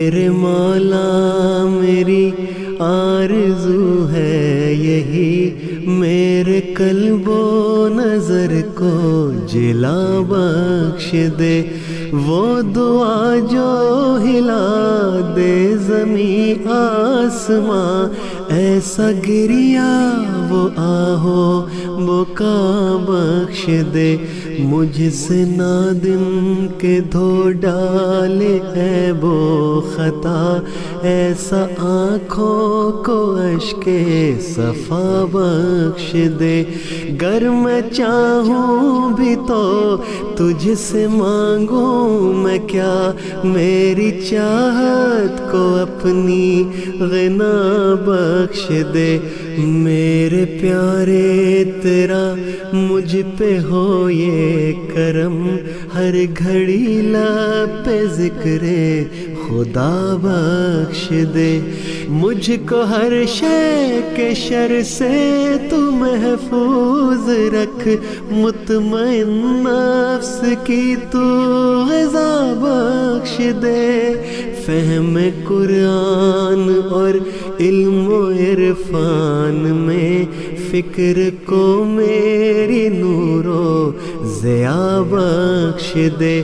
میرے مولا میری آرزو ہے یہی، میرے قلب و نظر کو جلا بخش دے، وہ دعا جو ہلا دے زمین آسماں، ایسا گریا وہ آہو بکا بخش دے، مجھ سے نادم کے دھو ڈالے عیب و خطا، ایسا آنکھوں کو اشک صفا بخش دے، گر میں چاہوں بھی تو تجھ سے مانگوں میں کیا، میری چاہت کو اپنی غنا بخش دے، میرے پیارے تیرا مجھ پہ ہو یہ کرم، ہر گھڑی لب پہ ذکر خدا بخش دے، مجھ کو ہر شے کے شر سے تو محفوظ رکھ، مطمئن نفس کی تو غذا بخش دے، فہم قرآن اور علم و عرفان میں فکر کو میری نور و ضیاء بخش دے۔